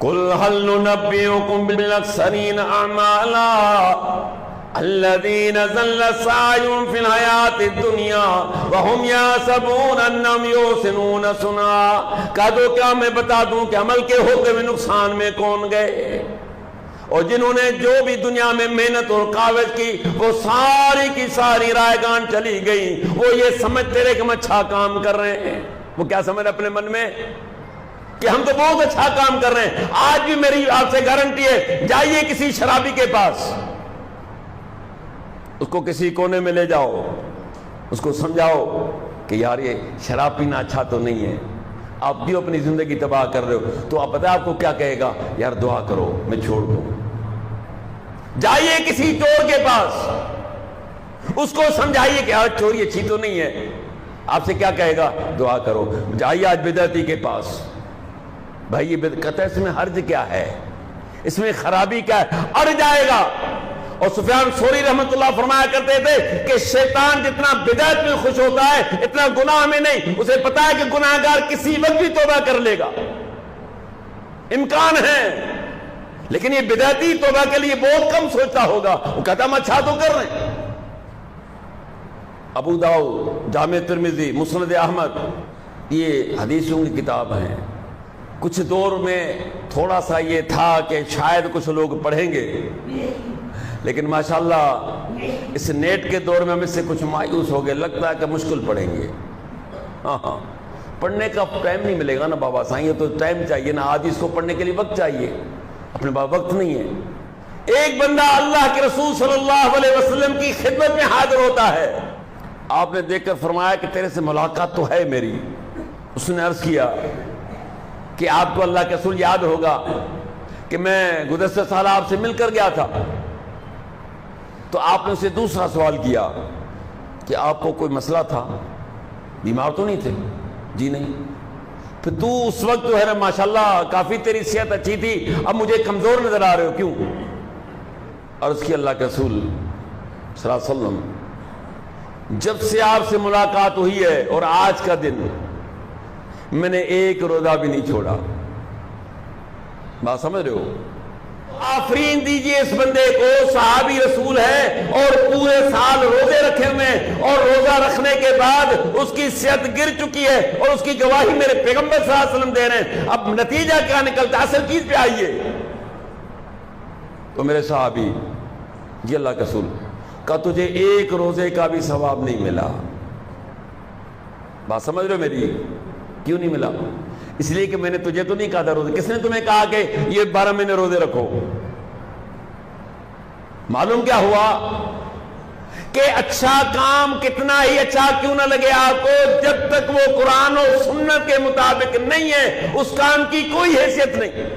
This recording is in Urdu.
قل هل ننبئكم بالاخسرین اعمالا الذین ضل سعیهم فی الحیاۃ الدنیا وهم یحسبون انہم یحسنون صنعا، کہہ دو کیا میں بتا دوں کہ عمل کے ہوتے ہوئے نقصان میں کون گئے؟ اور جنہوں نے جو بھی دنیا میں محنت اور کاوش کی وہ ساری کی ساری رائگان چلی گئی، وہ یہ سمجھتے رہے کہ ہم اچھا کام کر رہے ہیں۔ وہ کیا سمجھ رہے اپنے من میں کہ ہم تو بہت اچھا کام کر رہے ہیں۔ آج بھی میری آپ سے گارنٹی ہے، جائیے کسی شرابی کے پاس، اس کو کسی کونے میں لے جاؤ، اس کو سمجھاؤ کہ یار یہ شراب پینا اچھا تو نہیں ہے، آپ بھی اپنی زندگی تباہ کر رہے ہو، تو آپ پتہ آپ کو کیا کہے گا؟ یار دعا کرو میں چھوڑ دوں۔ جائیے کسی چور کے پاس، اس کو سمجھائیے کہ یار چوری اچھی تو نہیں ہے، آپ سے کیا کہے گا؟ دعا کرو۔ جائیے آج بدعتی کے پاس، بھائی یہ بدعت ہے، اس میں حرج کیا ہے، اس میں خرابی کیا ہے؟ اڑ جائے گا۔ اور سفیان ثوری رحمت اللہ فرمایا کرتے تھے کہ شیطان جتنا بدعت میں خوش ہوتا ہے اتنا گناہ میں نہیں، اسے پتا ہے کہ گناہگار کسی وقت بھی توبہ کر لے گا، امکان ہے، لیکن یہ بدعتی توبہ کے لیے بہت کم سوچتا ہوگا، وہ کہتا ہم اچھا تو کر رہے ہیں۔ ابو داؤد، جامع ترمذی، مسند احمد، یہ حدیثوں کی کتاب ہیں۔ کچھ دور میں تھوڑا سا یہ تھا کہ شاید کچھ لوگ پڑھیں گے، لیکن ماشاءاللہ اس نیٹ کے دور میں ہم اس سے کچھ مایوس ہو گئے، لگتا ہے کہ مشکل پڑھیں گے۔ ہاں پڑھنے کا ٹائم نہیں ملے گا نا بابا سائیں، یہ تو ٹائم چاہیے نا، آج اس کو پڑھنے کے لیے وقت چاہیے، اپنے پاس وقت نہیں ہے۔ ایک بندہ اللہ کے رسول صلی اللہ علیہ وسلم کی خدمت میں حاضر ہوتا ہے، آپ نے دیکھ کر فرمایا کہ تیرے سے ملاقات تو ہے میری۔ اس نے عرض کیا کہ آپ کو اللہ کے رسول یاد ہوگا کہ میں گزشتہ سال آپ سے مل کر گیا تھا، تو آپ نے اسے دوسرا سوال کیا کہ آپ کو کوئی مسئلہ تھا، بیمار تو نہیں تھے؟ جی نہیں۔ پھر تو اس وقت جو ہے نا ماشاءاللہ کافی تیری صحت اچھی تھی، اب مجھے کمزور نظر آ رہے ہو، کیوں؟ عرض کی اللہ کے رسول صلی اللہ علیہ وسلم جب سے آپ سے ملاقات ہوئی ہے اور آج کا دن میں نے ایک روزہ بھی نہیں چھوڑا۔ بات سمجھ رہے ہو؟ آفرین دیجئے اس بندے کو، صحابی رسول ہے اور پورے سال روزے رکھے ہوئے، اور روزہ رکھنے کے بعد اس کی صحت گر چکی ہے اور اس کی گواہی میرے پیغمبر صلی اللہ علیہ وسلم دے رہے ہیں۔ اب نتیجہ کیا نکلتا ہے؟ اصل چیز پہ آئیے۔ تو میرے صحابی، جی اللہ کے رسول، کہ تجھے ایک روزے کا بھی ثواب نہیں ملا۔ بات سمجھ رہے ہو میری؟ کیوں نہیں ملا؟ اس لیے کہ میں نے تجھے تو نہیں کہا تھا روزے، کس نے تمہیں کہا کہ یہ 12 مہینے روزے رکھو؟ معلوم کیا ہوا کہ اچھا کام کتنا ہی اچھا کیوں نہ لگے آپ کو، جب تک وہ قرآن و سنت کے مطابق نہیں ہے اس کام کی کوئی حیثیت نہیں۔